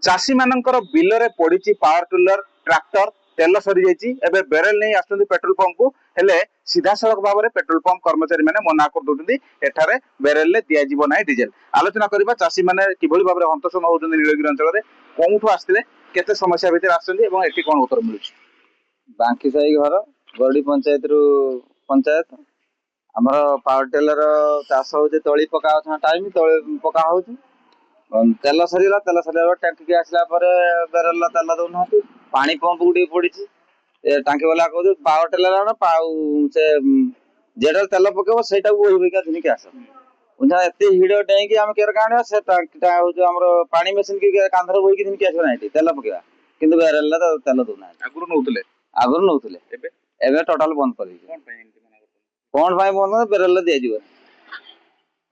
चाषी मानकर बिलरे पड़ी पावर टिलर ट्रैक्टर तेल सरी जाइए एबे बेरेल नहीं आसुँच पेट्रोल पंप को हेले सीधा सड़क भाव में पेट्रोल पंप कर्मचारी मैंने मना कर दौरान एठारे बेरेल दिज्व ना डीजेल आलोचना करवा चाषी मैंने किभली भाव में हंतसंत होती नीलगिरी अंचल कौटू आसते केते समस्या भितर आसती कौन उत्तर मिलूँ बांकी साई घर गरडी पंचायत रु पंचायत आमर पावर टेलर चाष हो तली पका टाइम तली पका हो तेल सरीला टांकी आसला बेरल तेल दौना पानी पंप गुटे पड़ी टांकी वाला कह पावर टेलर से जेटा तेल पकेब से धुनिक आस एत हिड़ डेईकी आम केर का से आम पानी मेसीन की कांधर बोईकी धुनिक आस ना तेल पकेबा कि बेरल तेल दौना आगुरी नौले टोटाल बंद कर कौन बंद बेरल दिज्व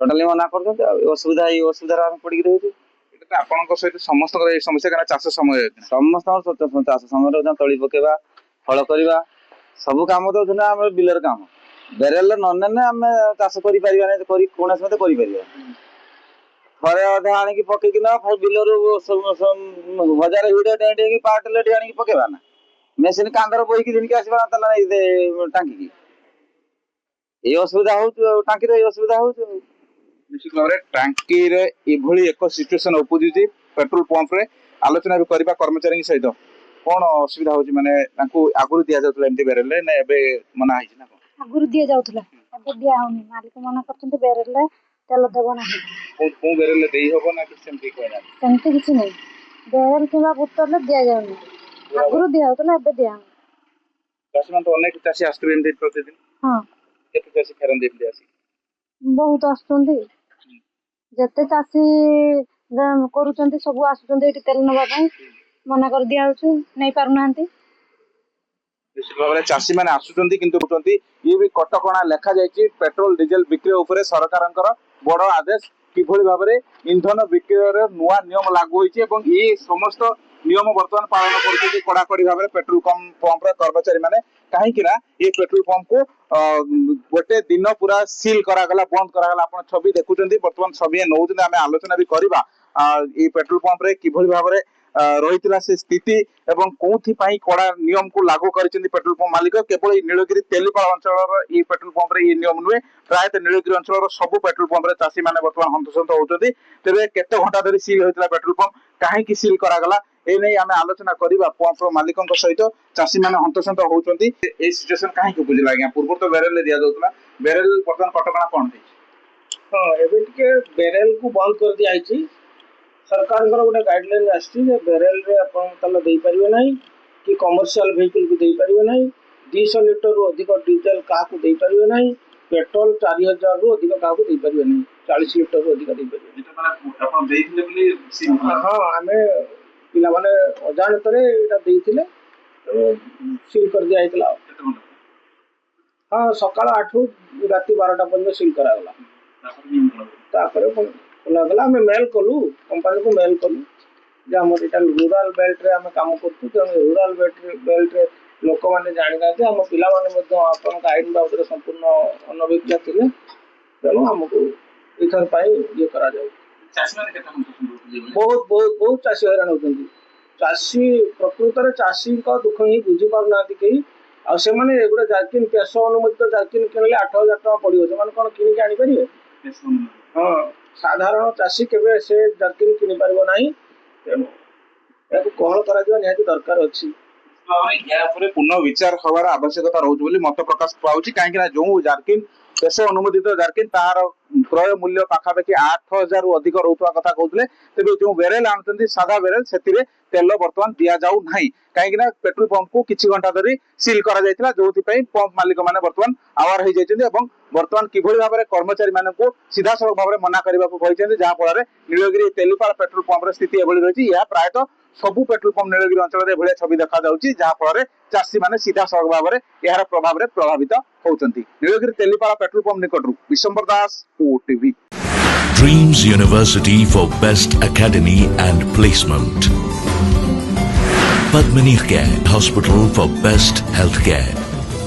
टोटाली मना कर असुविधा असुविधा पड़ी रही सहित समस्त समस्या चाष समय समस्त चाष समय तली पकेबा फल करवा सब कम तो आम बिलर काम बेरल नने आम चाष कर कौन थे अधे आणिकी पकईकि बिलर हजार हिड़ डेई पावर टेलर आणिकी पकेबा ना मेसीन कांधर बोईकी धुनिक आसवा टांकी की ये असुविधा हो टांकी असुविधा हो निश्चित भाव में टांकी एभली एक सिचुएसन उपजुची पेट्रोल पंप रे आलोचना भी करबा कर्मचारी सहित कौन असुविधा होची माने तांको आगुरु दिया जातला एमती बेरले ना एबे मना हिची ना आगुरु दिया जाउतला एबे दिया होनी मालिक मना करछन्ते बेरले तेल देबो नाही को बेरले देई होबो ना कि सेमती कहना सेमती किछि नै बेरल किबा बोतल दिया जाउनी आगुरु दिया होतला एबे दिया चाषी तो अनेक चाषी आसते एमती प्रतिदिन हां केते चाषी फेरन देबली आसी बहुत आसुचंदी जते चाषी करूचंती सब आसुचंती एठी तेल नबा पई मना कर दिया होछु नै पारु नांती निश्चित भाव में चाषी मैंने आसुचंती किंतु बुझंती ये भी कटकणा लेखा जायछि पेट्रोल डीजेल बिक्री उपरे सरकारनकर बड़ आदेश किभली भाव में इंधन बिक्री रे नुआ नियम लागू होइछि एवं ये समस्त नियम वर्तमान पालन करते कड़ाकड़ी भाव में पेट्रोल पंप कर्मचारी मैंने कहीं ये पेट्रोल पंप को गोटे दिन पूरा सील करागला बंद करागला आप छवि देखुं बर्तमान छवि नौ आम आलोचना भी करवा ये पेट्रोल पंप रे किभली भाव में रही से स्थिति एवं कौथि कड़ा नियम को लागू कर पेट्रोल पंप मालिक केवल नीलगिरी तेलीपाल अंचल ये पेट्रोल पंप रे ये नियम नुहे प्रायतः नीलगिरी अंचल सब पेट्रोल पंप रे चाषी मैंने बर्तमान हंतसंत होती तेरे केते घंटा धरी सील होता पेट्रोल पंप कहीं सील करागला ए नहीं आम आलोचना करवा पंप मालिकों सहित चाषी मैंने हंतसंत होती सिचुएसन कहीं बुझला आज्ञा पूर्व तो बेरेल दि जाऊला बेरेल बर्तमान कटकणा कौन हाँ एबे बेरेल को बंद कर दिया सरकार गोटे गाइडलाइन आसी बेरेल रे आपन तेल दे परिबे नहीं कि कमर्शियल व्हीकल को दे परिबे नहीं 200 लीटर रु अधिक डीजल का को दे परिबे नहीं पेट्रोल 4000 रु अधिक का को दे परिबे नहीं 40 लीटर रु अधिक दे परिबे अपन देइथिले बोली हां आमे पिला माने अजानत रे एटा देइथिले सील कर दिया आइतला हां सकाळ 8 रु राति 12टा पर्यंत सील करा गला तापर लगला हमें मेल कलु कंपनी को मेल कलु जे हमर एटा रूरल बेल्ट रे हम काम करतु त रूरल बेल्ट रे लोक माने जानि ना जे हम पिला माने मध्ये आपन आईन बाबत संपूर्ण अनभिज्ञ थिले तेणु हमको इथर पाई ये करा जाउ चाषी माने केता बहुत बहुत बहुत चाषी हैरान होतंती चाषी प्रकृत रे चाषी का दुख ही बुझी पार नाती कही आ से माने एगुडा जार्किन पेश अनुमोदित जार्किन किनले 8000 टका पड़ियो से माने कोन किनि के आनी परिबे हां साधारण चाषी केबे से जार्किन किनि परबो नाही तेणु याको कोहल करा दिया निहाती दरकार अछि पुनः विचार हवार आवश्यकता रोच बोली मत प्रकाश पाउछि काहे कि जो जार्किन पेश अनुमोदित जार्किन तार क्रय मूल्य पाखापाखि 8000 रु अधिक रोथुआ कथा कहते तेज जो बेरेल आनुचंती सादा बेरेल से तेल बर्तमान दि जाऊ ना कहीं पेट्रोल पंप को किछि घंटा धरी सील करा जायतिला जोथि पई पंप मालिक माने बर्तमान आवार हो जाइछन्ती एवं बर्तमान किभली भाव में कर्मचारी माने को सीधा सड़क भाव में मना करबा को कहिछन्ती जहा फल रे नीलगिरी तेलीपाल पेट्रोल पंप रे स्थिति एभली रहिछि या प्रायतः सबु पेट्रोल पंप नीलगिरी अंचल रे भलिया छवि देखा जाउछि जहा फल रे चाषी माने सीधा सड़क भाव में यार प्रभाव रे प्रभावित होउछन्ती नीलगिरी तेलीपाल पेट्रोल पंप निकटरू Bishambar Das OTV Dreams University for Best Academy and Placement. Padmini Care Hospital for Best Healthcare.